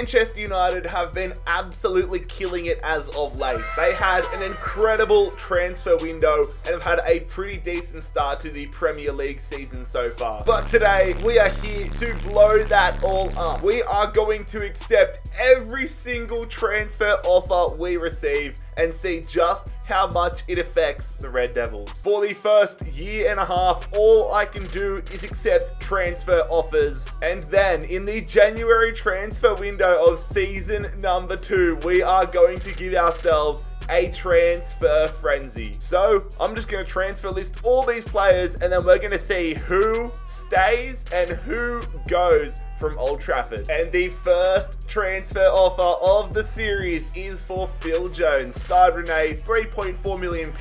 Manchester United have been absolutely killing it as of late. They had an incredible transfer window and have had a pretty decent start to the Premier League season so far. But today, we are here to blow that all up. We are going to accept every single transfer offer we receive and see just how much it affects the Red Devils. For the first year and a half, all I can do is accept transfer offers. And then in the January transfer window of season number 2, we are going to give ourselves a transfer frenzy. So I'm just going to transfer list all these players and then we're going to see who stays and who goes from Old Trafford. And the first transfer offer of the series is for Phil Jones. Starred Renee, £3.4 million.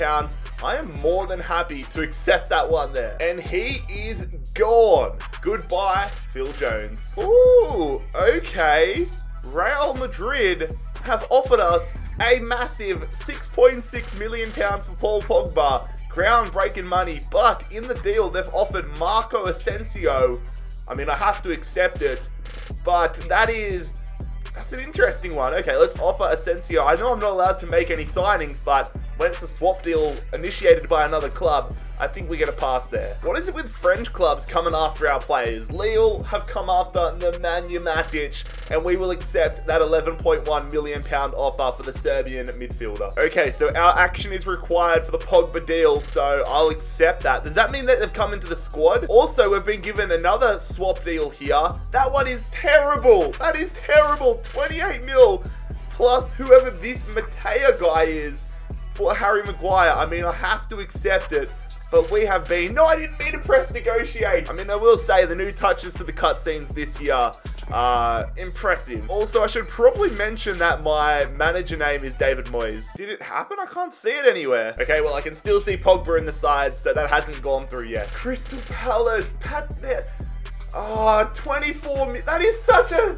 I am more than happy to accept that one there. And he is gone. Goodbye, Phil Jones. Ooh, okay. Real Madrid have offered us a massive £6.6 million for Paul Pogba. Groundbreaking money, but in the deal, they've offered Marco Asensio. I mean, I have to accept it, but that's an interesting one. Okay, let's offer Asensio. I know I'm not allowed to make any signings, but when it's a swap deal initiated by another club, I think we get a pass there. What is it with French clubs coming after our players? Lille have come after Nemanja Matic, and we will accept that £11.1 million offer for the Serbian midfielder. Okay, so our action is required for the Pogba deal, so I'll accept that. Does that mean that they've come into the squad? Also, we've been given another swap deal here. That one is terrible. That is terrible. 28 mil plus whoever this Matea guy is for Harry Maguire. I mean, I have to accept it. But we have been... No, I didn't mean to press negotiate. I mean, I will say the new touches to the cutscenes this year are impressive. Also, I should probably mention that my manager name is David Moyes. Did it happen? I can't see it anywhere. Okay, well, I can still see Pogba in the side, so that hasn't gone through yet. Crystal Palace. Oh, 24... That is such a...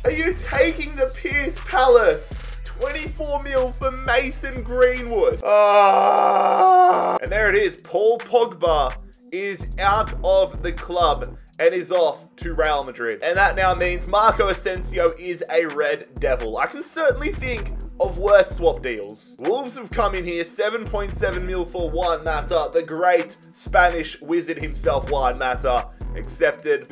Are you taking the piss, Palace? 24 mil for Mason Greenwood. And there it is. Paul Pogba is out of the club and is off to Real Madrid. And that now means Marco Asensio is a Red Devil. I can certainly think of worse swap deals. Wolves have come in here, 7.7 mil for Juan Mata, the great Spanish wizard himself, Juan Mata, accepted.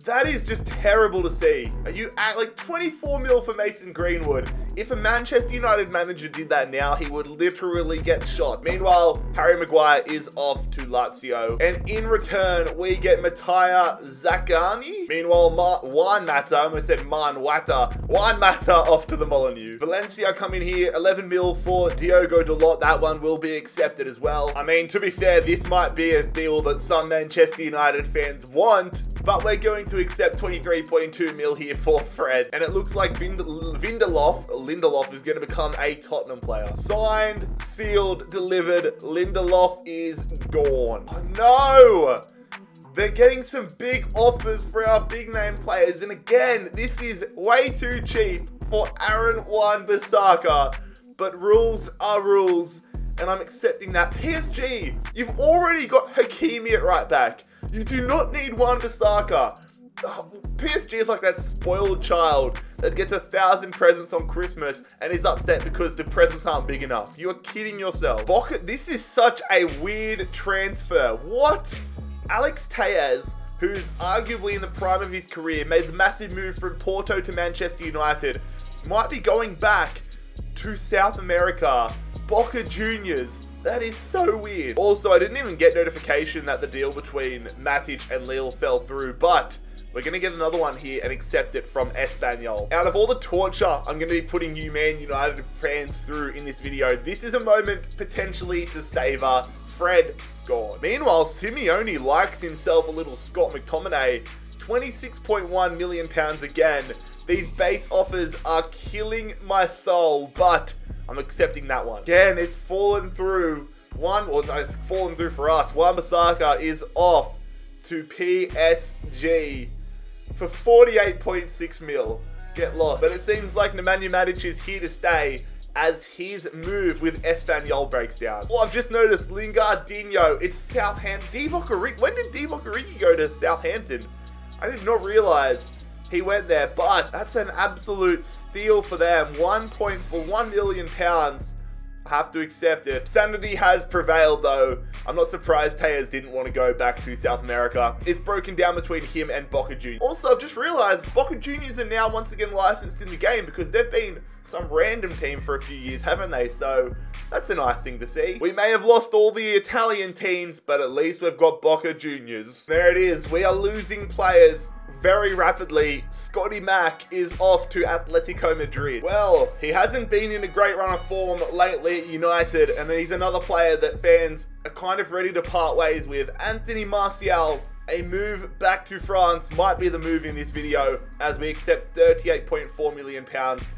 That is just terrible to see. Are you at like 24 mil for Mason Greenwood? If a Manchester United manager did that now, he would literally get shot. Meanwhile, Harry Maguire is off to Lazio. And in return, we get Mattia Zaccagni. Meanwhile, Juan Mata, I almost said Juan Mata off to the Molineux. Valencia come in here, 11 mil for Diogo Dalot. That one will be accepted as well. I mean, to be fair, this might be a deal that some Manchester United fans want, but we're going to accept 23.2 mil here for Fred. And it looks like Lindelof is going to become a Tottenham player. Signed, sealed, delivered. Lindelof is gone. Oh, no! They're getting some big offers for our big name players. And again, this is way too cheap for Aaron Wan-Bissaka. But rules are rules. And I'm accepting that. PSG, you've already got Hakimi at right back. You do not need Wan-Bissaka. PSG is like that spoiled child that gets 1,000 presents on Christmas and is upset because the presents aren't big enough. You are kidding yourself. This is such a weird transfer. What? Alex Tellez, who's arguably in the prime of his career, made the massive move from Porto to Manchester United, might be going back to South America. Boca Juniors. That is so weird. Also, I didn't even get notification that the deal between Matic and Lille fell through, but we're going to get another one here and accept it from Espanyol. Out of all the torture I'm going to be putting you Man United fans through in this video, this is a moment potentially to savor. Fred, gone. Meanwhile, Simeone likes himself a little Scott McTominay. £26.1 million again. These base offers are killing my soul, but I'm accepting that one. Again, it's fallen through. It's fallen through for us. Wan-Bissaka is off to PSG for 48.6 mil. Get lost. But it seems like Nemanja Matic is here to stay as his move with Espanyol breaks down. Oh, I've just noticed Lingardinho. It's Southampton. Divock Origi. When did Divock Origi go to Southampton? I did not realize he went there. But that's an absolute steal for them. 1 million pounds. I have to accept it. Sanity has prevailed though. I'm not surprised Tejas didn't want to go back to South America. It's broken down between him and Boca Juniors. Also, I've just realized Boca Juniors are now once again licensed in the game because they've been some random team for a few years, haven't they? So that's a nice thing to see. We may have lost all the Italian teams, but at least we've got Boca Juniors. There it is. We are losing players very rapidly. Scotty Mac is off to Atletico Madrid. Well, he hasn't been in a great run of form lately at United, and he's another player that fans are kind of ready to part ways with. Anthony Martial, a move back to France might be the move in this video as we accept £38.4 million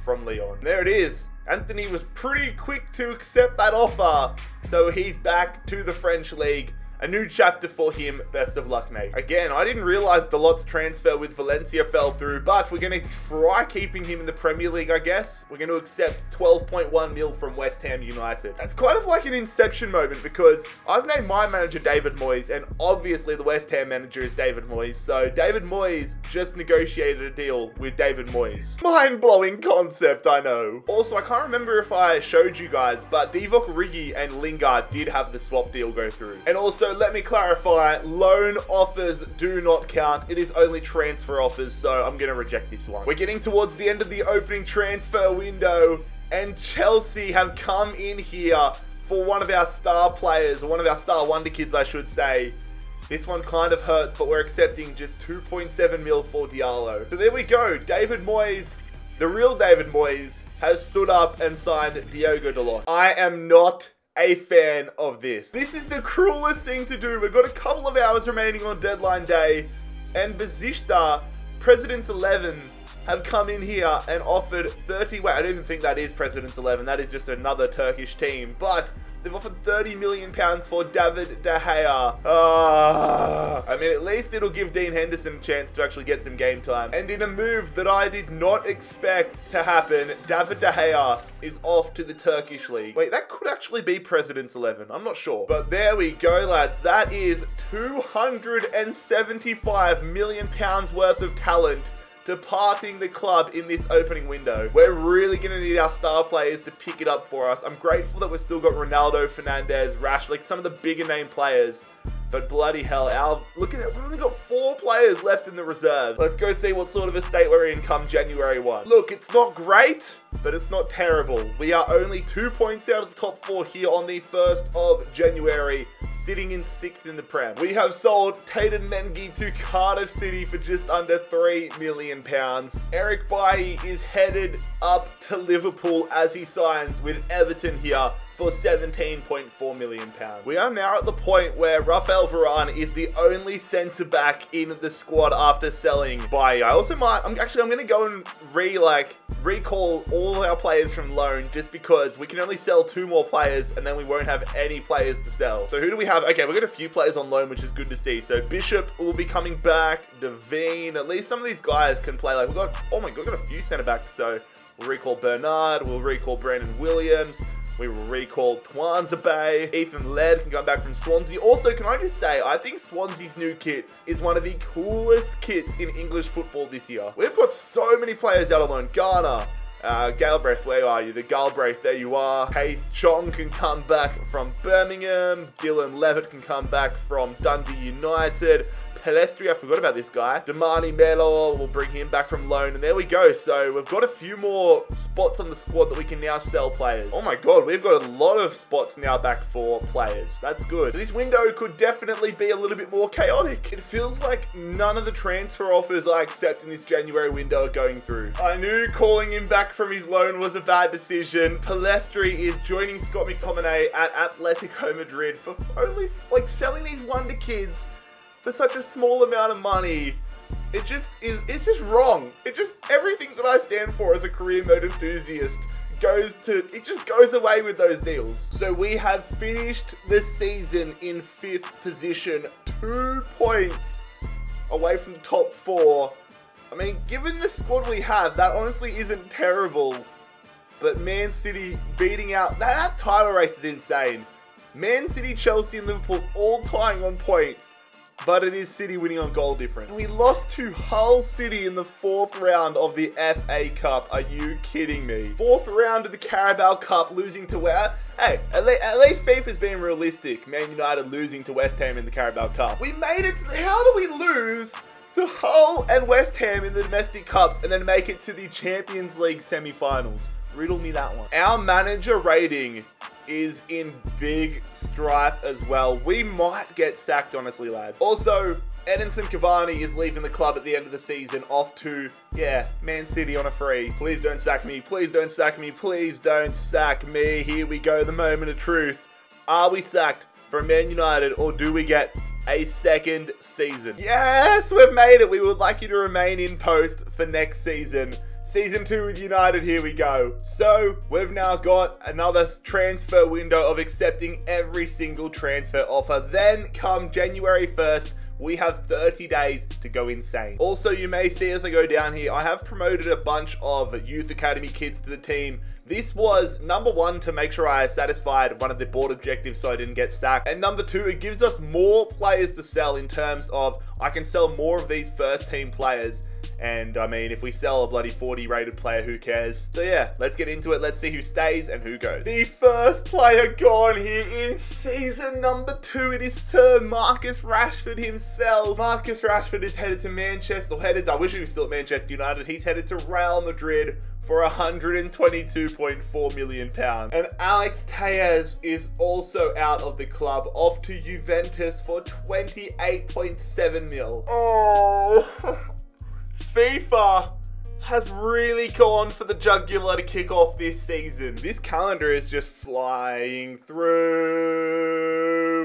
from Lyon. There it is. Anthony was pretty quick to accept that offer, so he's back to the French league. A new chapter for him. Best of luck, mate. Again, I didn't realize Dalot's transfer with Valencia fell through, but we're going to try keeping him in the Premier League, I guess. We're going to accept 12.1 mil from West Ham United. That's kind of like an inception moment because I've named my manager David Moyes, and obviously the West Ham manager is David Moyes. So David Moyes just negotiated a deal with David Moyes. Mind-blowing concept, I know. Also, I can't remember if I showed you guys, but Divock Origi and Lingard did have the swap deal go through. And also, let me clarify, loan offers do not count. It is only transfer offers, so I'm going to reject this one. We're getting towards the end of the opening transfer window, and Chelsea have come in here for one of our star players, or one of our star wonder kids, I should say. This one kind of hurts, but we're accepting just 2.7 mil for Diallo. So there we go. David Moyes, the real David Moyes, has stood up and signed Diogo Dalot. I am not a fan of this. This is the cruelest thing to do. We've got a couple of hours remaining on deadline day, and Besiktas, President's 11, have come in here and offered 30, wait, I don't even think that is President's 11. That is just another Turkish team, but they've offered £30 million for David De Gea. I mean, at least it'll give Dean Henderson a chance to actually get some game time. And in a move that I did not expect to happen, David De Gea is off to the Turkish league. Wait, that could actually be President's 11. I'm not sure. But there we go, lads. That is £275 million worth of talent departing the club in this opening window. We're really going to need our star players to pick it up for us. I'm grateful that we've still got Ronaldo, Fernandes, Rash, like some of the bigger name players. But bloody hell, look at that. We've only got 4 players left in the reserve. Let's go see what sort of a state we're in come January 1. Look, it's not great, but it's not terrible. We are only 2 points out of the top 4 here on the 1st of January, sitting in 6th in the Prem. We have sold Tayden Mengi to Cardiff City for just under £3 million. Eric Bailly is headed up to Liverpool as he signs with Everton here for £17.4 million. We are now at the point where Rafael Varane is the only centre-back in the squad after selling Bailly. I'm going to go and recall all our players from loan just because we can only sell 2 more players and then we won't have any players to sell. So who do we have? Okay, we've got a few players on loan, which is good to see. So Bishop will be coming back, Devine, at least some of these guys can play. Like, we've got, oh my God, we've got a few centre-backs. So we'll recall Bernard, we'll recall Brandon Williams, we will recall Twanzebe. Ethan Laird can come back from Swansea. Also, can I just say, I think Swansea's new kit is one of the coolest kits in English football this year. We've got so many players out on loan. Ghana, Galbraith, where are you? The Galbraith, there you are. Haith Chong can come back from Birmingham. Dylan Levitt can come back from Dundee United. Pelestri, I forgot about this guy. Damani Melo, we'll bring him back from loan. And there we go. So we've got a few more spots on the squad that we can now sell players. Oh my God, we've got a lot of spots now back for players. That's good. So this window could definitely be a little bit more chaotic. It feels like none of the transfer offers I accept in this January window are going through. I knew calling him back from his loan was a bad decision. Pelestri is joining Scott McTominay at Atletico Madrid for only selling these wonder kids for such a small amount of money. It's just wrong. Everything that I stand for as a career mode enthusiast it just goes away with those deals. So we have finished the season in 5th position, 2 points away from the top 4. I mean, given the squad we have, that honestly isn't terrible. But Man City beating out, that title race is insane. Man City, Chelsea and Liverpool all tying on points. but it is City winning on goal difference. We lost to Hull City in the 4th round of the FA Cup. Are you kidding me? 4th round of the Carabao Cup, losing to where? Hey, at least FIFA's being realistic. Man United losing to West Ham in the Carabao Cup. We made it. How do we lose to Hull and West Ham in the domestic cups and then make it to the Champions League semi-finals? Riddle me that one. Our manager rating is in big strife as well. We might get sacked, honestly, lads. Also, Edinson Cavani is leaving the club at the end of the season, off to, yeah, Man City on a free. Please don't sack me. Please don't sack me. Please don't sack me. Here we go, the moment of truth. Are we sacked from Man United, or do we get a second season? Yes, we've made it. We would like you to remain in post for next season. Season 2 with United, here we go. So, we've now got another transfer window of accepting every single transfer offer. Then, come January 1st, we have 30 days to go insane. Also, you may see as I go down here, I have promoted a bunch of youth academy kids to the team. This was number 1 to make sure I satisfied one of the board objectives so I didn't get sacked. And number 2, it gives us more players to sell in terms of I can sell more of these first team players. And I mean, if we sell a bloody 40 rated player, who cares? So yeah, let's get into it. Let's see who stays and who goes. The first player gone here in season number 2. It is Sir Marcus Rashford himself. Marcus Rashford is headed to Manchester, I wish he was still at Manchester United. He's headed to Real Madrid for £122.4 million. And Alex Tellez is also out of the club, off to Juventus for 28.7 mil. Oh, FIFA has really gone for the jugular to kick off this season. This calendar is just flying through.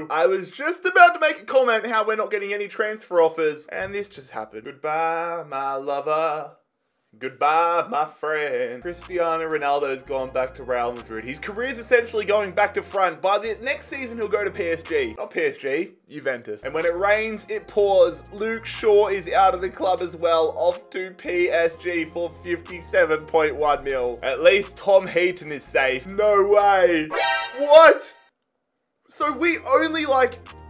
I was just about to make a comment how we're not getting any transfer offers, and this just happened. Goodbye, my lover. Goodbye, my friend. Cristiano Ronaldo has gone back to Real Madrid. His career's essentially going back to front. By the next season, he'll go to PSG. Not PSG, Juventus. And when it rains, it pours. Luke Shaw is out of the club as well, off to PSG for 57.1 mil. At least Tom Heaton is safe. No way. What? So we only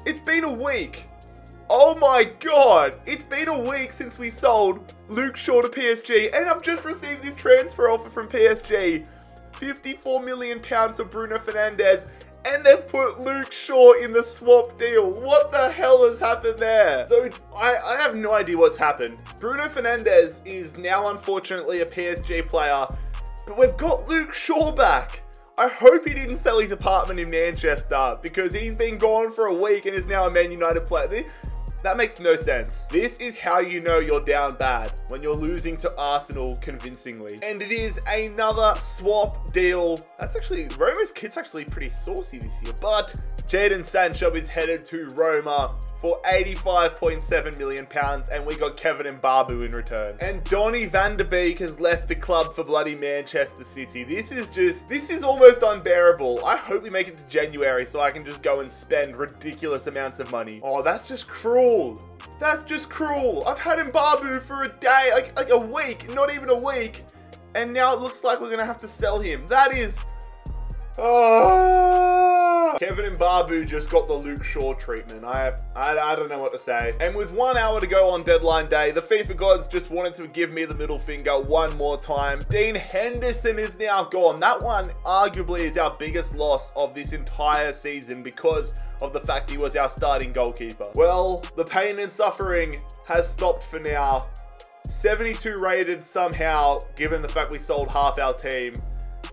it's been a week. Oh my god, it's been a week since we sold Luke Shaw to PSG, and I've just received this transfer offer from PSG. £54 million for Bruno Fernandes, and they've put Luke Shaw in the swap deal. What the hell has happened there? So I have no idea what's happened. Bruno Fernandes is now unfortunately a PSG player, but we've got Luke Shaw back. I hope he didn't sell his apartment in Manchester, because he's been gone for a week and is now a Man United player. That makes no sense. This is how you know you're down bad, when you're losing to Arsenal convincingly. And it is another swap deal. That's actually, Roma's kit's actually pretty saucy this year. But Jadon Sancho is headed to Roma for £85.7 million, and we got Kevin Mbabu in return. And Donny van de Beek has left the club for bloody Manchester City. This is almost unbearable. I hope we make it to January so I can just go and spend ridiculous amounts of money. Oh, that's just cruel. That's just cruel. I've had Mbabu for a day, like a week, not even a week. And now it looks like we're gonna have to sell him. That is... Oh. Kevin Mbabu just got the Luke Shaw treatment. I don't know what to say. And with 1 hour to go on deadline day, the FIFA gods just wanted to give me the middle finger one more time. Dean Henderson is now gone. That one arguably is our biggest loss of this entire season because of the fact he was our starting goalkeeper. Well, the pain and suffering has stopped for now. 72 rated somehow, given the fact we sold half our team.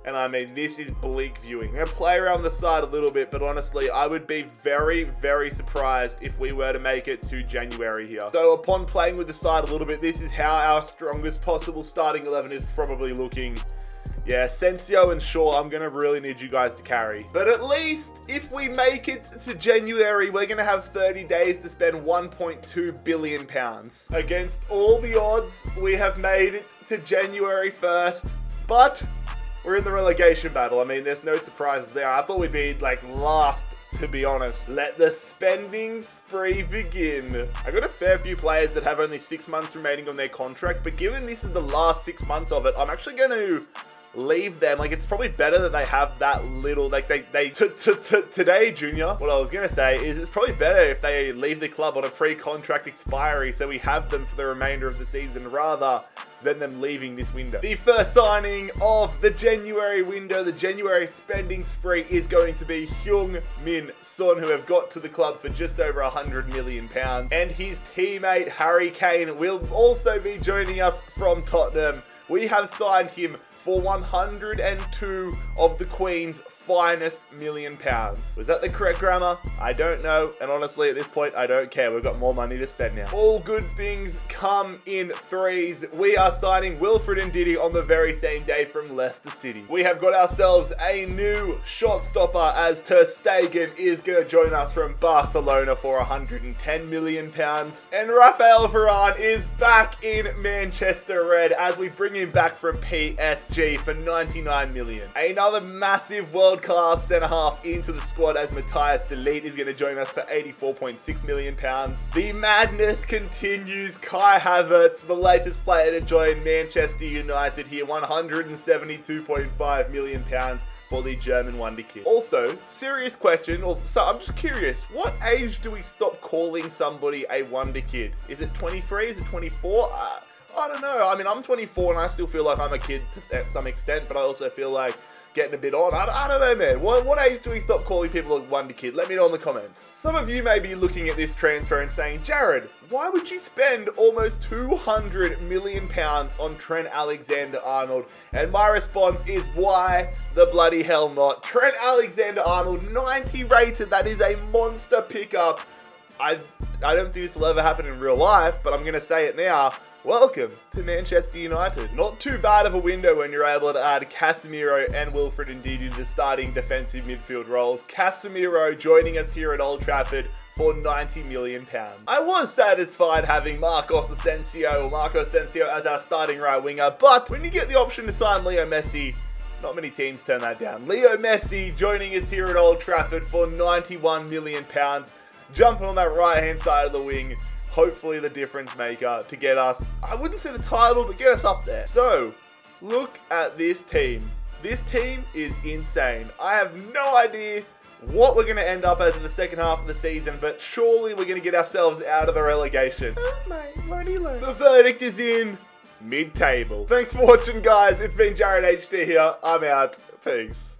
And I mean, this is bleak viewing. I'm going to play around the side a little bit, but honestly, I would be very, very surprised if we were to make it to January here. So upon playing with the side a little bit, this is how our strongest possible starting 11 is probably looking. Yeah, Sensio and Shaw, I'm going to really need you guys to carry. But at least if we make it to January, we're going to have 30 days to spend £1.2 billion. Against all the odds, we have made it to January 1st, but we're in the relegation battle. I mean, there's no surprises there. I thought we'd be last, to be honest. Let the spending spree begin. I got a fair few players that have only 6 months remaining on their contract, but given this is the last 6 months of it, I'm actually going to leave them. Like, it's probably better that they have that little, like, today, Junior, what I was going to say is it's probably better if they leave the club on a pre-contract expiry so we have them for the remainder of the season rather than them leaving this window. The first signing of the January window, the January spending spree, is going to be Heung-min Son, who have got to the club for just over £100 million. And his teammate Harry Kane will also be joining us from Tottenham. We have signed him for 102 of the Queen's finest £1 million. Was that the correct grammar? I don't know, and honestly at this point I don't care. We've got more money to spend now. All good things come in threes. We are signing Wilfred Ndidi on the very same day from Leicester City. We have got ourselves a new shot stopper as Ter Stegen is going to join us from Barcelona for £110 million. And Rafael Varane is back in Manchester Red as we bring him back from PSG for £99 million. Another massive world-class centre-half into the squad as Matthias de Ligt is going to join us for £84.6 million. The madness continues. Kai Havertz, the latest player to join Manchester United here, £172.5 million for the German wonder kid. Also, serious question, so I'm just curious, what age do we stop calling somebody a wonder kid? Is it 23? Is it 24? I don't know. I mean, I'm 24 and I still feel like I'm a kid to some extent, but I also feel like getting a bit on. I don't know, man. What age do we stop calling people a wonder kid? Let me know in the comments. Some of you may be looking at this transfer and saying, Jared, why would you spend almost £200 million on Trent Alexander-Arnold? And my response is, why the bloody hell not? Trent Alexander-Arnold, 90 rated. That is a monster pickup. I don't think this will ever happen in real life, but I'm going to say it now. Welcome to Manchester United. Not too bad of a window when you're able to add Casemiro and Wilfred Ndidi to the starting defensive midfield roles. Casemiro joining us here at Old Trafford for £90 million. I was satisfied having Marco Asensio as our starting right winger, but when you get the option to sign Leo Messi, not many teams turn that down. Leo Messi joining us here at Old Trafford for £91 million, jumping on that right-hand side of the wing. Hopefully the difference maker to get us, I wouldn't say the title, but get us up there. So, look at this team. This team is insane. I have no idea what we're going to end up as in the second half of the season, but surely we're going to get ourselves out of the relegation. Oh, mate, the verdict is in mid-table. Thanks for watching, guys. It's been JarradHD here. I'm out. Peace.